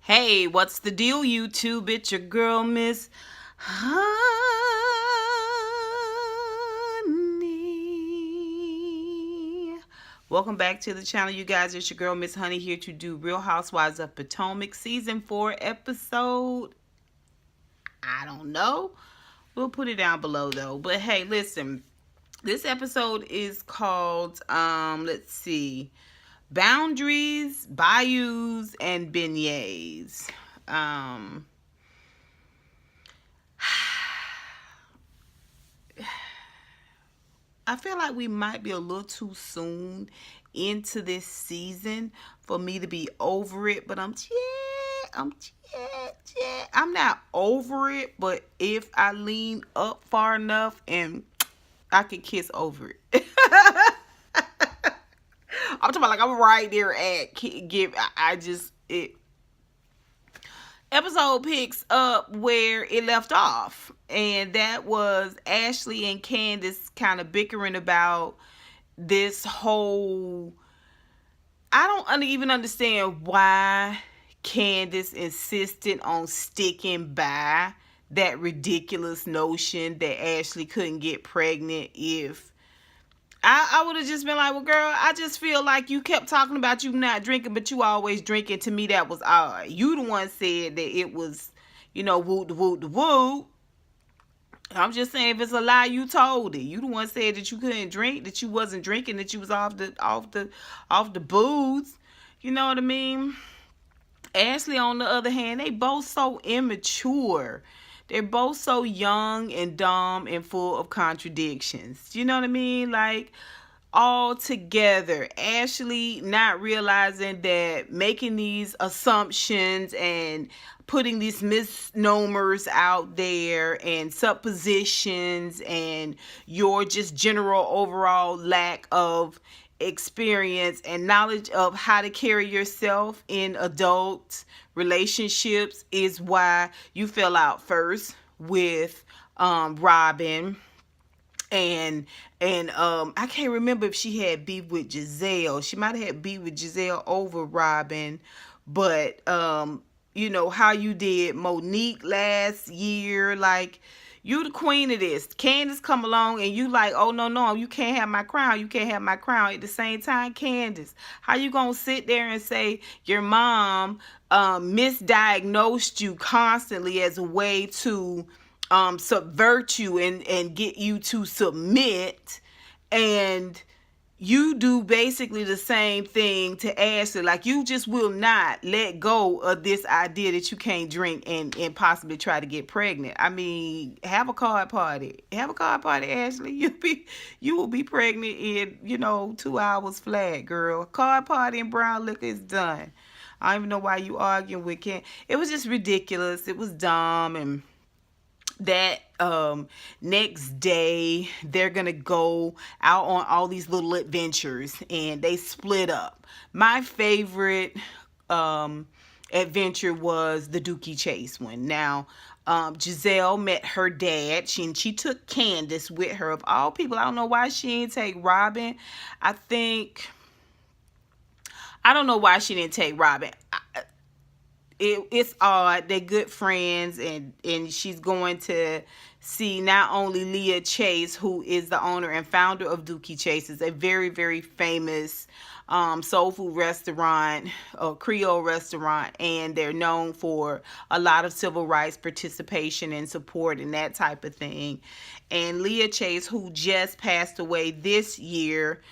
Hey, what's the deal, YouTube? It's your girl, Miss Honey. Welcome back to the channel, you guys. It's your girl, Miss Honey, here to do Real Housewives of Potomac Season 4 episode. I don't know. We'll put it down below, though. But hey, listen. This episode is called, let's see, Boundaries, Bayous, and Beignets. I feel like we might be a little too soon into this season for me to be over it, but I'm not over it, but if I lean up far enough and I can kiss over it. I'm talking about like I'm right there at give. Episode picks up where it left off, and that was Ashley and Candiace kind of bickering about this whole. I don't even understand why Candiace insisted on sticking by that ridiculous notion that Ashley couldn't get pregnant if I would have just been like, well, girl, I just feel like you kept talking about you not drinking, but you always drinking. To me, that was odd. You the one said that it was, woot, woot, woot. I'm just saying, if it's a lie, you told it. You the one said that you couldn't drink, that you wasn't drinking, that you was off the booze. You know what I mean? Ashley, on the other hand, they both so immature. They're both so young and dumb and full of contradictions. You know what I mean? Like, all together. Ashley not realizing that making these assumptions and putting these misnomers out there and suppositions and your just general overall lack of experience and knowledge of how to carry yourself in adult relationships is why you fell out first with Robin. And I can't remember if she had beef with Gizelle. She might have had beef with Gizelle over Robin, but how you did Monique last year, like, you the queen of this. Candiace come along and you like, oh, no, you can't have my crown. You can't have my crown. At the same time, Candiace, how you gonna sit there and say your mom misdiagnosed you constantly as a way to subvert you and get you to submit, and you do basically the same thing to Ashley? Like, you just will not let go of this idea that you can't drink and possibly try to get pregnant. I mean, have a card party. Have a card party, Ashley. You will be pregnant in 2 hours flat, girl. Card party and brown liquor is done. I don't even know why you arguing with Ken. It was just ridiculous. It was dumb. And that next day they're gonna go out on all these little adventures, and they split up. My favorite adventure was the Dookie Chase one. Now Gizelle met her dad. She took Candiace with her. Of all people, I don't know why she didn't take Robin. I don't know why she didn't take Robin. It's odd. They're good friends, and she's going to see not only Leah Chase, who is the owner and founder of Dookie Chase. It's a very, very famous soul food restaurant, or Creole restaurant, and they're known for a lot of civil rights participation and support and that type of thing. And Leah Chase, who just passed away this year,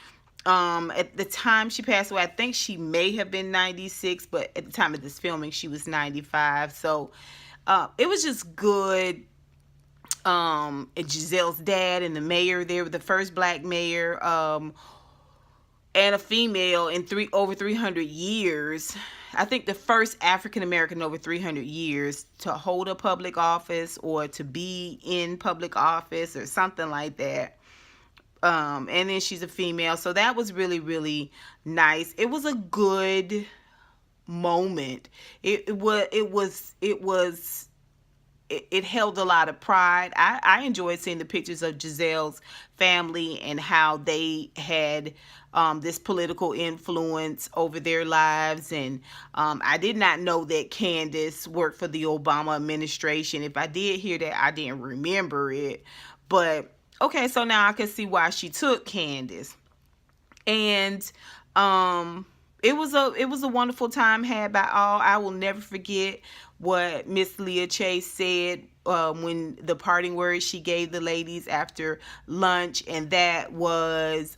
at the time she passed away, I think she may have been 96, but at the time of this filming, she was 95. So it was just good. And Gizelle's dad and the mayor, they were the first black mayor and a female in over 300 years. I think the first African American over 300 years to hold a public office or to be in public office or something like that. And then she's a female, so that was really, really nice. It was a good moment. It was it held a lot of pride. I enjoyed seeing the pictures of Gizelle's family and how they had this political influence over their lives. And I did not know that Candiace worked for the Obama administration. If I did hear that, I didn't remember it. But okay, so now I can see why she took Candiace. And it was a wonderful time had by all. I will never forget what Miss Leah Chase said when the parting words she gave the ladies after lunch, and that was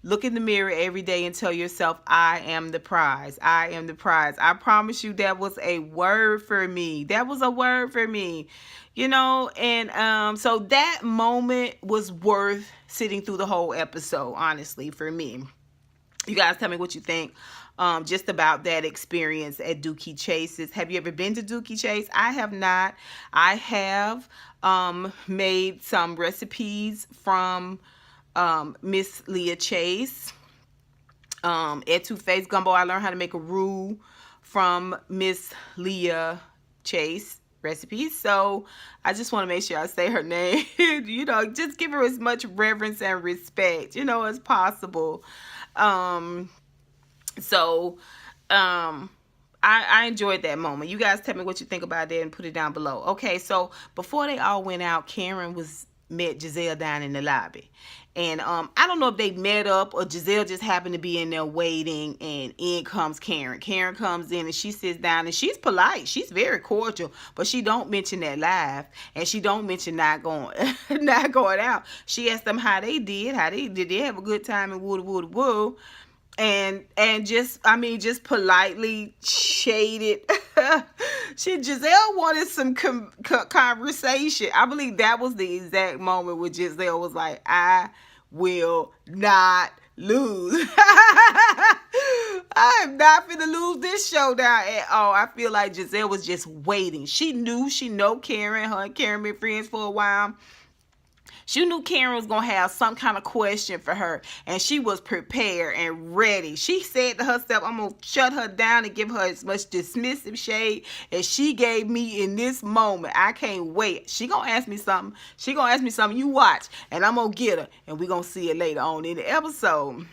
look in the mirror every day and tell yourself, I am the prize. I am the prize. I promise you that was a word for me. That was a word for me. You know, and so that moment was worth sitting through the whole episode, honestly, for me. You guys tell me what you think just about that experience at Dookie Chase's. Have you ever been to Dookie Chase? I have not. I have made some recipes from Miss Leah Chase. Etouffees gumbo, I learned how to make a roux from Miss Leah Chase recipes. So I just want to make sure I say her name. You know, just give her as much reverence and respect, you know, as possible. I enjoyed that moment. You guys tell me what you think about that and put it down below. Okay, so before they all went out, Karen met Gizelle down in the lobby. And I don't know if they met up or Gizelle just happened to be in there waiting, and in comes Karen. Karen comes in and she sits down and she's polite. She's very cordial, but she don't mention that laugh, and she don't mention not going not going out. she asked them how they did they have a good time and woo. And just politely shaded. Gizelle wanted some conversation. I believe that was the exact moment where Gizelle was like, I will not lose. I am not finna lose this showdown at all. I feel like Gizelle was just waiting. She know Karen. Her and Karen been friends for a while. She knew Karen was going to have some kind of question for her, and she was prepared and ready. She said to herself, I'm going to shut her down and give her as much dismissive shade as she gave me in this moment. I can't wait. She going to ask me something. You watch, and I'm going to get her, and we're going to see it later on in the episode.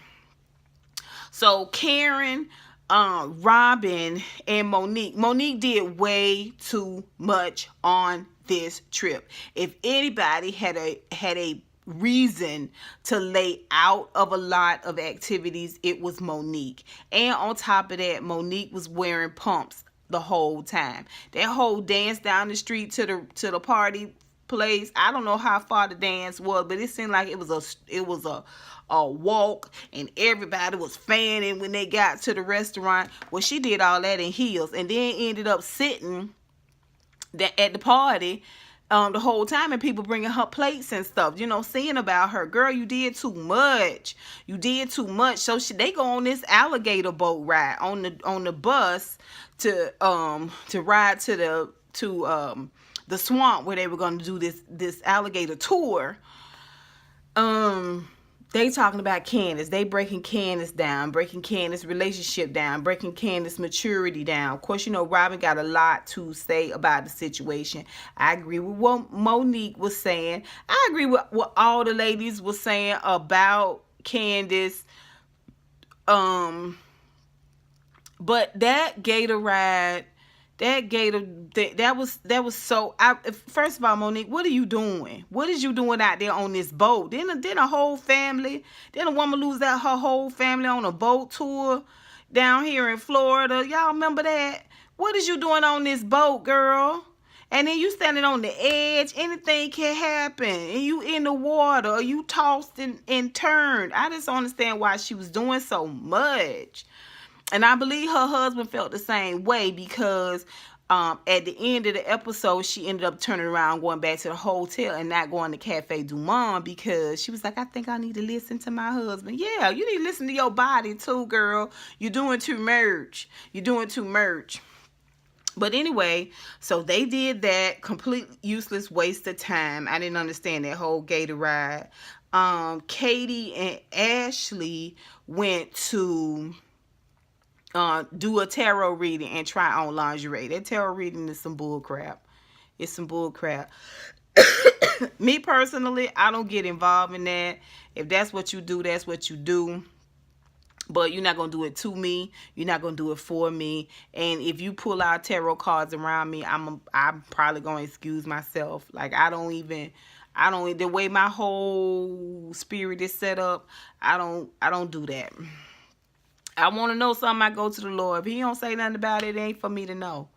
So Karen, Robin, and Monique did way too much on this trip. If anybody had a reason to lay out of a lot of activities, it was Monique. And on top of that, Monique was wearing pumps the whole time. That whole dance down the street to the party place, I don't know how far the dance was, but it seemed like it was a walk, and everybody was fanning when they got to the restaurant. Well, she did all that in heels, and then ended up sitting at the party the whole time, and people bringing her plates and stuff, you know, saying about her, girl, you did too much. So they go on this alligator boat ride on the bus to ride to the swamp where they were going to do this alligator tour. They talking about Candiace. They breaking Candiace down, breaking Candiace's relationship down, breaking Candiace's maturity down. Of course, you know, Robin got a lot to say about the situation. I agree with what Monique was saying. I agree with what all the ladies were saying about Candiace. But that gator ride, that was so. First of all, Monique, what are you doing? What is you doing out there on this boat? Then a whole family, then a woman lose out her whole family on a boat tour down here in Florida. Y'all remember that? What is you doing on this boat, girl? And then you standing on the edge. Anything can happen. And you in the water, or you tossed and turned. I just don't understand why she was doing so much. And I believe her husband felt the same way, because at the end of the episode, she ended up turning around, going back to the hotel and not going to Cafe Du Monde, because she was like, I think I need to listen to my husband. Yeah, you need to listen to your body too, girl. You're doing too much. But anyway, so they did that. Complete useless waste of time. I didn't understand that whole gator ride. Katie and Ashley went to do a tarot reading and try on lingerie. That tarot reading is some bull crap. It's some bull crap. Me personally, I don't get involved in that. If that's what you do, that's what you do. But you're not going to do it to me. You're not going to do it for me. And if you pull out tarot cards around me, I'm probably going to excuse myself. Like, the way my whole spirit is set up, I don't do that. I want to know something, I go to the Lord. If he don't say nothing about it, it ain't for me to know.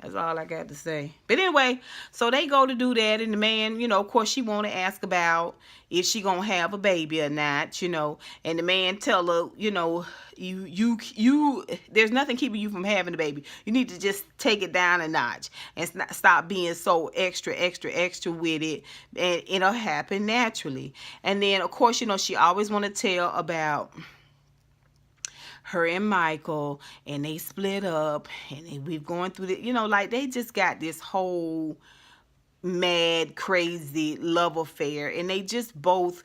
That's all I got to say. But anyway, so they go to do that, and the man, of course, she want to ask about if she gonna have a baby or not, and the man tell her, you there's nothing keeping you from having a baby. You need to just take it down a notch and stop being so extra with it, and it'll happen naturally. And then, of course, she always want to tell about her and Michael, and they split up, and we've gone through the, like they just got this whole mad, crazy love affair, and they just both,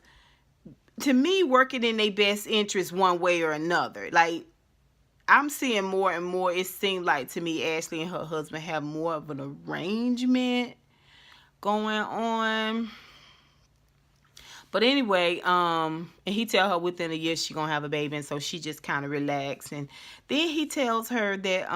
to me, working in their best interest one way or another. Like, I'm seeing more and more, it seemed like to me, Ashley and her husband have more of an arrangement going on. But anyway, and he tell her within a year she gonna have a baby, and so she just kind of relaxed. And then he tells her that,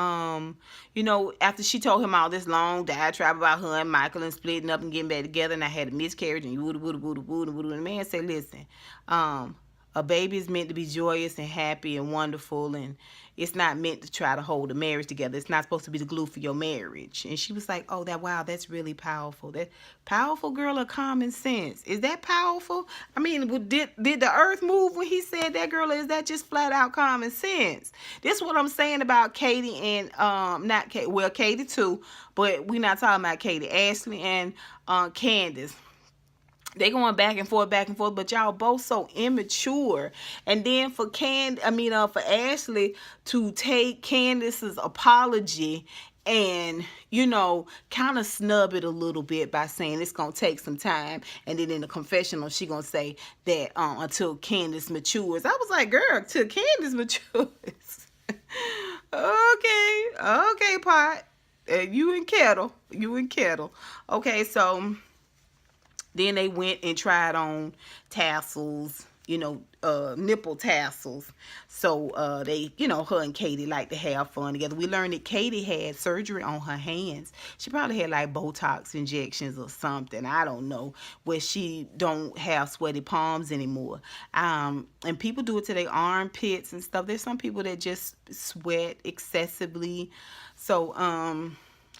after she told him all this long diatribe about her and Michael and splitting up and getting back together, and I had a miscarriage, and you would, and the man said, listen, a baby is meant to be joyous and happy and wonderful, and it's not meant to try to hold a marriage together. It's not supposed to be the glue for your marriage. And she was like, oh, wow, that's really powerful. That powerful, girl, of common sense. Is that powerful? I mean, did the earth move when he said that, girl, or is that just flat out common sense? This is what I'm saying about Katie and, not Katie, well, Katie too, but we're not talking about Katie. Ashley and Candiace. They going back and forth, but y'all both so immature. And then for Ashley to take Candiace's apology and, kind of snub it a little bit by saying it's going to take some time. And then in the confessional, she going to say that until Candiace matures. I was like, girl, till Candiace matures. Okay, Pot. You and Kettle. Okay, so then they went and tried on tassels, nipple tassels. So they, her and Katie like to have fun together. We learned that Katie had surgery on her hands. She probably had like Botox injections or something. I don't know. Where she don't have sweaty palms anymore. And people do it to their armpits and stuff. There's some people that just sweat excessively. So,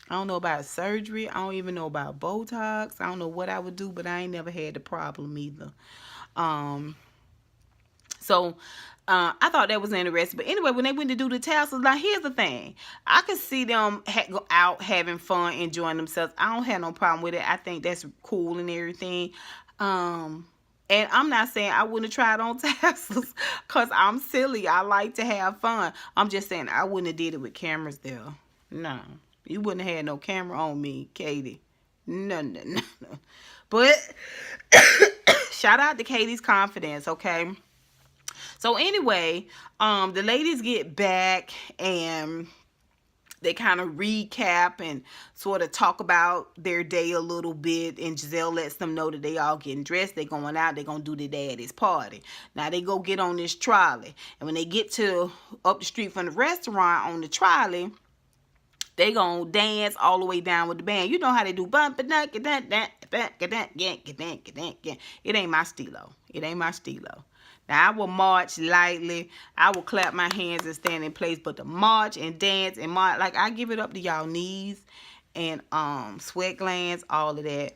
I don't know about surgery. I don't even know about Botox. I don't know what I would do, but I ain't never had the problem either. So I thought that was interesting. But anyway, when they went to do the tassels, now here's the thing. I could see them go out having fun, enjoying themselves. I don't have no problem with it. I think that's cool and everything. And I'm not saying I wouldn't have tried on tassels because I'm silly. I like to have fun. I'm just saying I wouldn't have did it with cameras there. No. You wouldn't have had no camera on me, Katie. No. But shout out to Katie's confidence, okay? So anyway, the ladies get back and they kind of recap and sort of talk about their day a little bit. And Gizelle lets them know that they all getting dressed. They going out. They going to do their daddy's party. Now they go get on this trolley. And when they get to up the street from the restaurant on the trolley, they gonna dance all the way down with the band. You know how they do. It ain't my stilo. Now, I will march lightly. I will clap my hands and stand in place. But to march and dance and march, like, I give it up to y'all knees and sweat glands, all of that.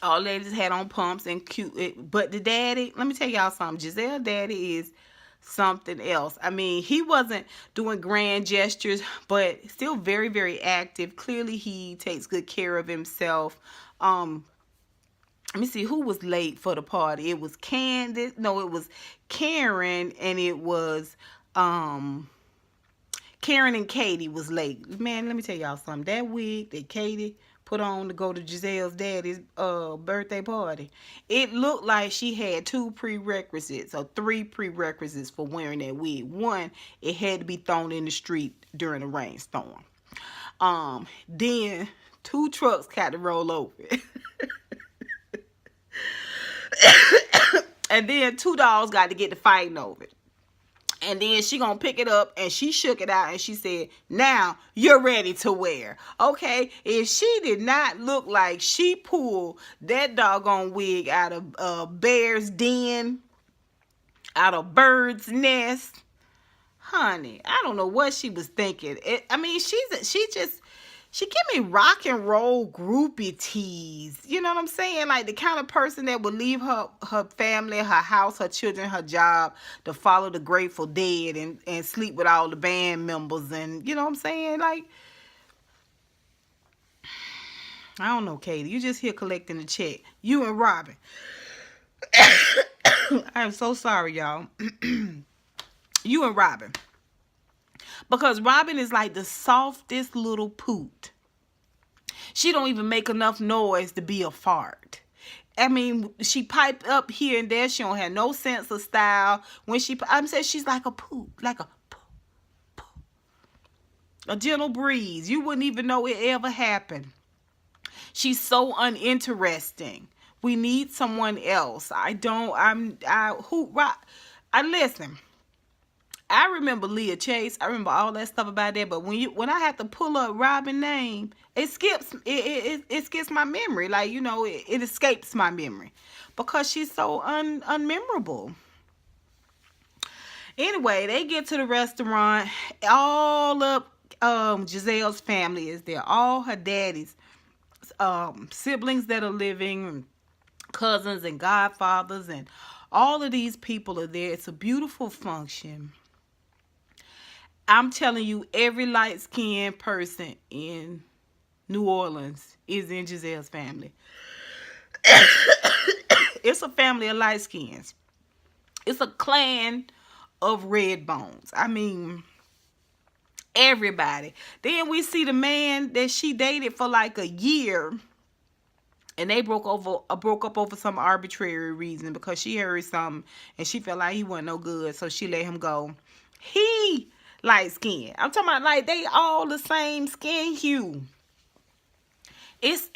All ladies had on pumps and cute. But the daddy, let me tell y'all something. Gizelle daddy is something else. I mean, he wasn't doing grand gestures, but still very, very active. Clearly, he takes good care of himself. Let me see who was late for the party. It was Candiace. No, it was Karen, and it was Karen and Katie was late. Man, let me tell y'all something. That wig that Katie put on to go to Gizelle's daddy's birthday party, it looked like she had 2 prerequisites or 3 prerequisites for wearing that wig. One, it had to be thrown in the street during a rainstorm. Then 2 trucks got to roll over it. And then 2 dogs got to get to fighting over it. And then she gonna pick it up, and she shook it out, and she said, now you're ready to wear. Okay, if she did not look like she pulled that doggone wig out of a bear's den, out of bird's nest, honey, I don't know what she was thinking. She give me rock and roll groupie tease. You know what I'm saying? Like the kind of person that would leave her family, her house, her children, her job to follow the Grateful Dead and sleep with all the band members. And you know what I'm saying? Like, I don't know, Katie. You just here collecting the check. You and Robin. I'm so sorry, y'all. You and Robin. Because Robin is like the softest little poot. She don't even make enough noise to be a fart. I mean, she pipe up here and there. She don't have no sense of style. When I'm saying she's like a poot, like a poo, poo. A gentle breeze. You wouldn't even know it ever happened. She's so uninteresting. We need someone else. Listen. I remember Leah Chase. I remember all that stuff about that. But when I have to pull up Robin's name, it skips my memory. Like, you know, it escapes my memory because she's so unmemorable. Anyway, they get to the restaurant. All of Gizelle's family is there. All her daddy's siblings that are living, cousins and godfathers, and all of these people are there. It's a beautiful function. I'm telling you, every light-skinned person in New Orleans is in Gizelle's family. It's a family of light skins. It's a clan of red bones. I mean, everybody. Then we see the man that she dated for like a year, and they broke up over some arbitrary reason because she heard something and she felt like he wasn't no good, so she let him go. He light skin. I'm talking about like they all the same skin hue. It's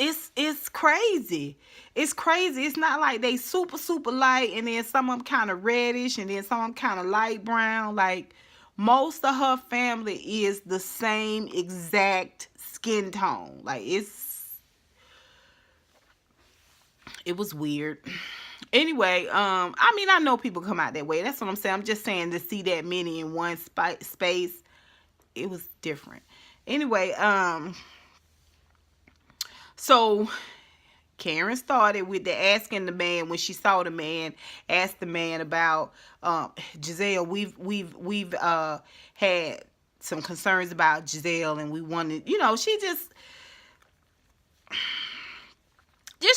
crazy. It's crazy. It's not like they super light and then some of them kind of reddish and then some of them kind of light brown. Like most of her family is the same exact skin tone. Like it was weird. Anyway, I mean, I know people come out that way. That's what I'm saying. I'm just saying to see that many in one space, it was different. Anyway, so Karen started with the asking the man when she saw the man, asked the man about Gizelle. We've had some concerns about Gizelle, and we wanted, you know, she just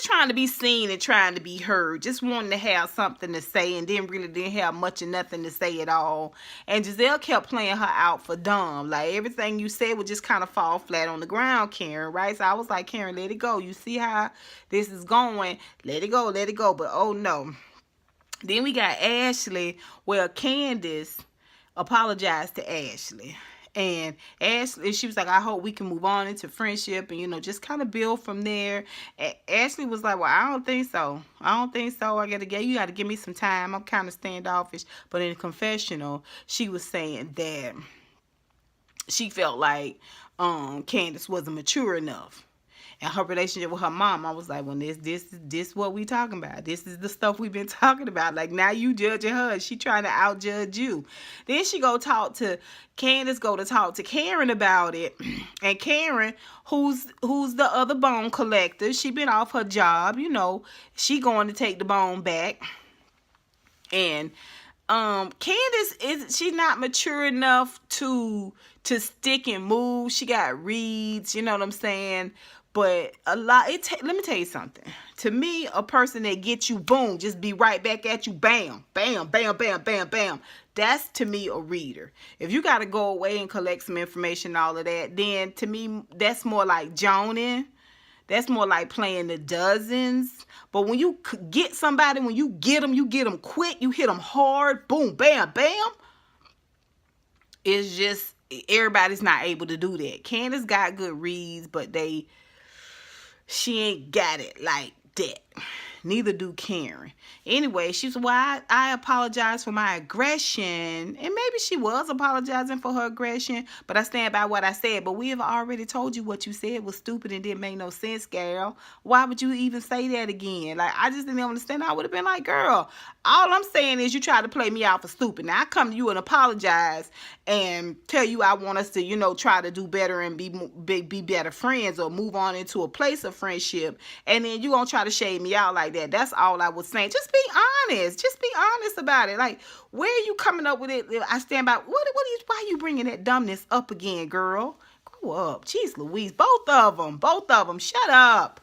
trying to be seen and trying to be heard, just wanting to have something to say, and didn't have much of nothing to say at all. And Gizelle kept playing her out for dumb. Like everything you said would just kind of fall flat on the ground, Karen, right? So I was like, Karen, let it go. You see how this is going. Let it go. But oh no. Then we got Ashley. Well, Candiace apologized to Ashley. And Ashley, she was like, I hope we can move on into friendship and, you know, just kind of build from there. Ashley was like, well, I don't think so. You got to give me some time. I'm kind of standoffish. But in the confessional, she was saying that she felt like Candiace wasn't mature enough. And her relationship with her mom, I was like, well, this what we talking about. This is the stuff we've been talking about. Like, now you judging her. She trying to outjudge you. Then she go to talk to Karen about it. And Karen, who's the other bone collector, she been off her job, you know. She going to take the bone back. And Candiace she's not mature enough to stick and move. She got reeds, you know what I'm saying? But let me tell you something. To me, a person that gets you, boom, just be right back at you, bam, bam, bam, bam, bam, bam. That's, to me, a reader. If you got to go away and collect some information and all of that, then to me, that's more like joning. That's more like playing the dozens. But when you get somebody, when you get them quick, you hit them hard, boom, bam, bam. It's everybody's not able to do that. Candiace got good reads, but she ain't got it like that. Neither do Karen. Anyway, she said, well, I apologize for my aggression. And maybe she was apologizing for her aggression, but I stand by what I said. But we have already told you what you said was stupid and didn't make no sense, girl. Why would you even say that again? Like, I just didn't understand. I would have been like, girl, all I'm saying is you tried to play me out for stupid. Now, I come to you and apologize and tell you I want us to, try to do better and be better friends or move on into a place of friendship. And then you gonna try to shade me out like that. That's all I was saying. Just be honest. Just be honest about it. Like, where are you coming up with it? I stand by. Why are you bringing that dumbness up again, girl? Grow up. Jeez Louise. Both of them. Shut up.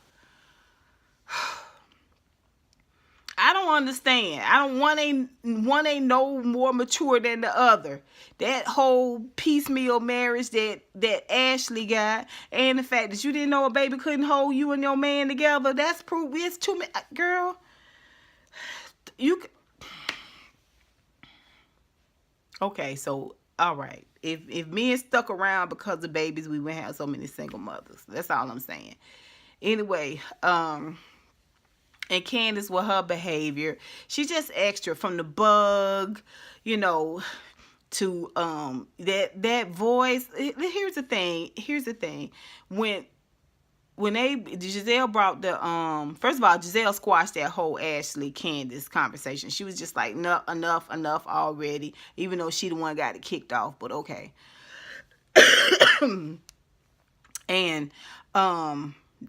I don't understand. I don't one ain't no more mature than the other. That whole piecemeal marriage that Ashley got, and the fact that you didn't know a baby couldn't hold you and your man together, that's proof. It's too many, girl. Okay, so all right. If men stuck around because of babies, we wouldn't have so many single mothers. That's all I'm saying. Anyway, and Candiace with her behavior, she just extra from the bug, to that voice. Here's the thing. When Gizelle brought the first of all, Gizelle squashed that whole Ashley Candiace conversation. She was just like, no, enough already, even though she the one got it kicked off, but okay. And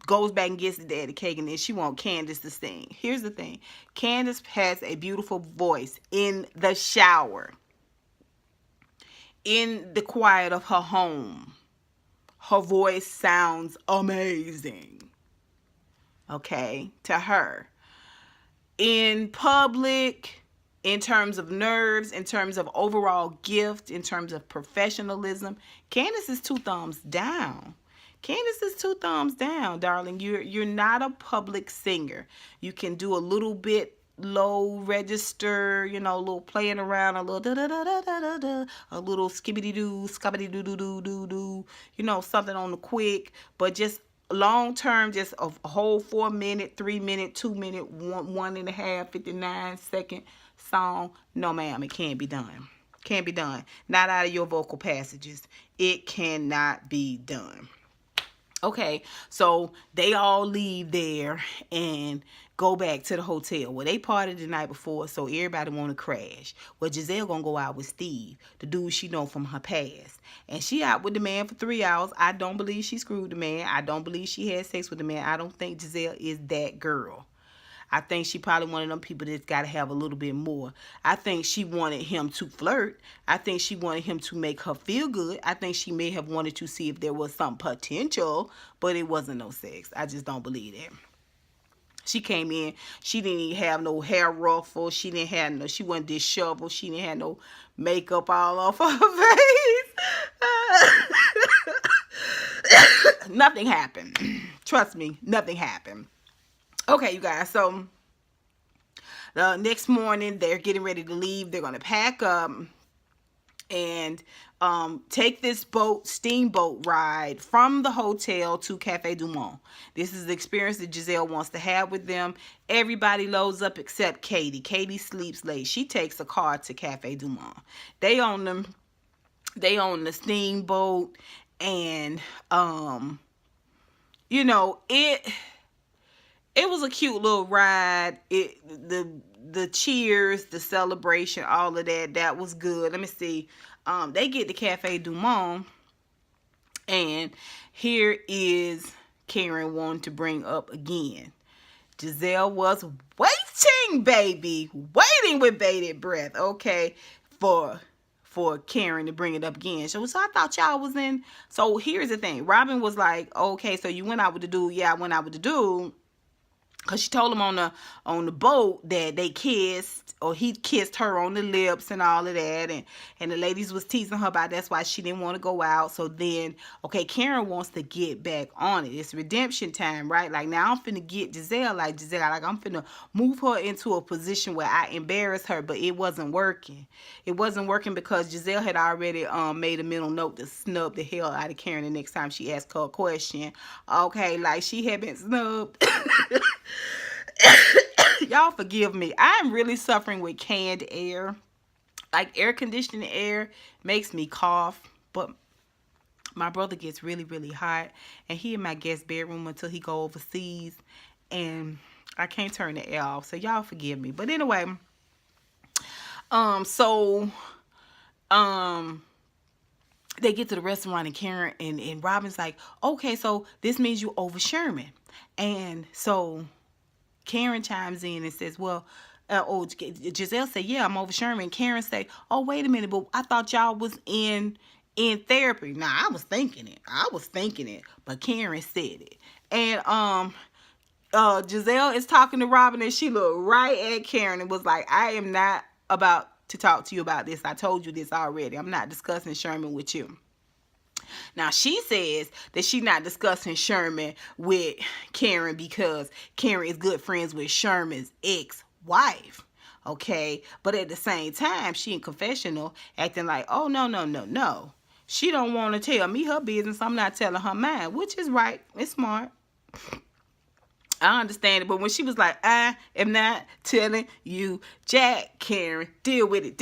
goes back and gets the daddy cake, and then she want Candiace to sing. Here's the thing. Candiace has a beautiful voice in the shower, in the quiet of her home. Her voice sounds amazing. Okay, to her. In public, in terms of nerves, in terms of overall gift, in terms of professionalism, Candiace is 2 thumbs down. Candiace is 2 thumbs down, darling. You're not a public singer. You can do a little bit low register, a little playing around, a little da da da da da da, a little skibbity doo, scubbity doo doo doo doo doo, something on the quick, but just long term, just a whole 4 minute, 3 minute, 2 minute, 1.5, 59-second song. No, ma'am, it can't be done. Can't be done. Not out of your vocal passages. It cannot be done. Okay, so they all leave there and go back to the hotel. Well, they partied the night before, so everybody want to crash. Well, Gizelle gonna go out with Steve, the dude she know from her past. And she out with the man for 3 hours. I don't believe she screwed the man. I don't believe she had sex with the man. I don't think Gizelle is that girl. I think she probably one of them people that's got to have a little bit more. I think she wanted him to flirt. I think she wanted him to make her feel good. I think she may have wanted to see if there was some potential, but it wasn't no sex. I just don't believe that. She came in. She didn't even have no hair ruffle. She wasn't disheveled. She didn't have no makeup all off her face. Nothing happened. Trust me, nothing happened. Okay, you guys, so the next morning, they're getting ready to leave. They're going to pack up and take this steamboat ride from the hotel to Cafe Du Monde. This is the experience that Gizelle wants to have with them. Everybody loads up except Katie. Katie sleeps late. She takes a car to Cafe Du Monde. They own the steamboat, and it was a cute little ride. The cheers, the celebration, all of that was good. Let me see. They get to Cafe Du Monde, and here is Karen wanting to bring up again. Gizelle was waiting, baby, waiting with bated breath, okay, for Karen to bring it up again. So I thought y'all was in. So here's the thing. Robin was like, okay, so you went out with the dude. Yeah, I went out with the dude. Cause she told him on the boat that they kissed, or he kissed her on the lips and all of that, and the ladies was teasing her about that's why she didn't want to go out. So then, okay, Karen wants to get back on it. It's redemption time, right? Like, now I'm finna get Gizelle, like I'm finna move her into a position where I embarrass her, but it wasn't working. It wasn't working because Gizelle had already made a mental note to snub the hell out of Karen the next time she asked her a question. Okay, like she had been snubbed. Y'all forgive me. I'm really suffering with canned air. Like, air conditioning air makes me cough. But my brother gets really, really hot. And he in my guest bedroom until he go overseas. And I can't turn the air off. So y'all forgive me. But anyway. They get to the restaurant, and Karen and Robin's like, okay, so this means you over Sherman. And so Karen chimes in and says, well, Gizelle said, yeah, I'm over Sherman. Karen say, oh, wait a minute, but I thought y'all was in therapy. Now, I was thinking it, but Karen said it. And Gizelle is talking to Robin, and she looked right at Karen and was like, I am not about to talk to you about this. I told you this already. I'm not discussing Sherman with you. Now, she says that she's not discussing Sherman with Karen because Karen is good friends with Sherman's ex-wife. Okay? But at the same time, she in confessional acting like, oh, no. She don't want to tell me her business. I'm not telling her mine, which is right. It's smart. I understand it, but when she was like, I am not telling you Jack, Karen, deal with it.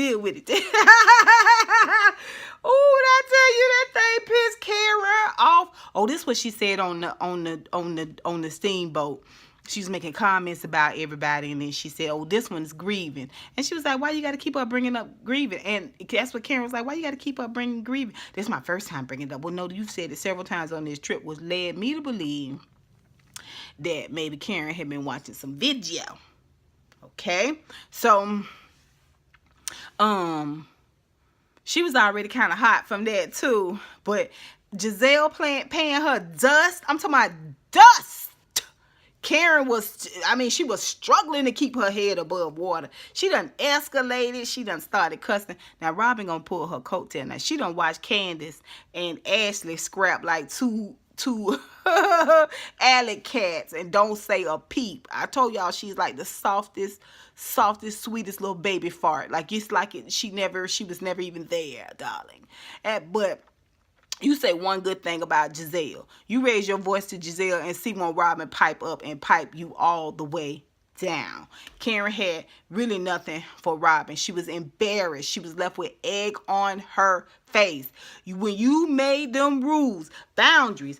Oh, did I tell you that thing pissed Karen off? Oh, this is what she said on the steamboat. She was making comments about everybody, and then she said, oh, this one's grieving. And she was like, why you got to keep up bringing up grieving? And that's what Karen was like, why you got to keep up bringing grieving? This is my first time bringing it up. Well, no, you've said it several times on this trip, which led me to believe that maybe Karen had been watching some video. Okay? So, she was already kind of hot from that too. But Gizelle paying her dust. I'm talking about dust. Karen was, she was struggling to keep her head above water. She done escalated. She done started cussing. Now, Robin gonna pull her coattail. Now, she done watched Candiace and Ashley scrap like two alley cats and don't say a peep. I told y'all she's like the softest, sweetest little baby fart. Like, it's like she was never even there, darling. But you say one good thing about Gizelle. You raise your voice to Gizelle and see when Robin pipe up and pipe you all the way down. Karen had really nothing for Robin. She was embarrassed. She was left with egg on her face. When you made them rules, boundaries,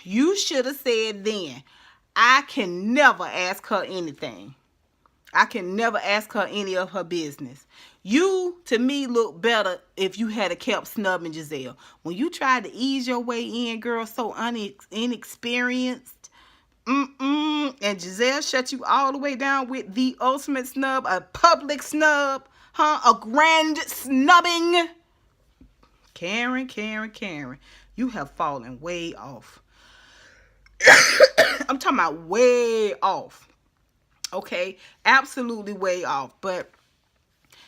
you should have said then, I can never ask her anything. I can never ask her any of her business. You, to me, look better if you had kept snubbing Gizelle. When you tried to ease your way in, girl, so inexperienced, and Gizelle shut you all the way down with the ultimate snub, a public snub, a grand snubbing. Karen, you have fallen way off. I'm talking about way off. Okay, absolutely way off. But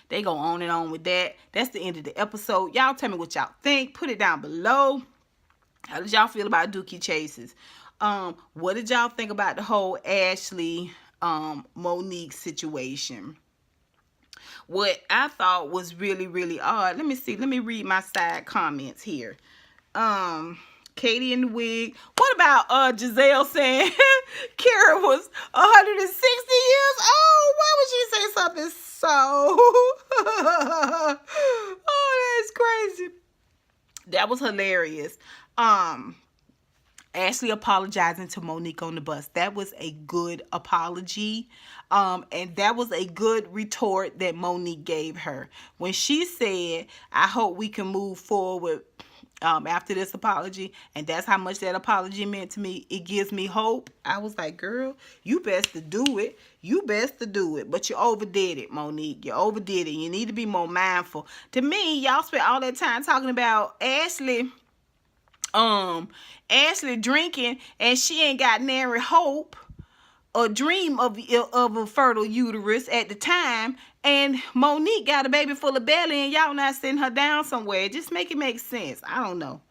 they go on and on with that. That's the end of the episode. Y'all tell me what y'all think. Put it down below. How did y'all feel about Dookie Chases? What did y'all think about the whole Ashley Monique situation? What I thought was really, really odd. Let me see. Let me read my side comments here. Katie in the wig. What about Gizelle saying Kara was 160 years old? Why would she say something so? Oh, that's crazy. That was hilarious. Ashley apologizing to Monique on the bus. That was a good apology. And that was a good retort that Monique gave her. When she said, I hope we can move forward after this apology, and that's how much that apology meant to me. It gives me hope. I was like, girl, you best to do it. But you overdid it, Monique. You overdid it. You need to be more mindful. To me, y'all spent all that time talking about Ashley Ashley drinking and she ain't got nary hope or dream of a fertile uterus at the time, and Monique got a baby full of belly and y'all not sitting her down somewhere. Just make it make sense. I don't know.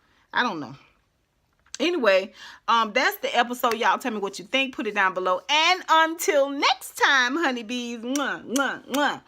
Anyway, that's the episode. Y'all tell me what you think. Put it down below. And until next time, honeybees, mwah, mwah, mwah.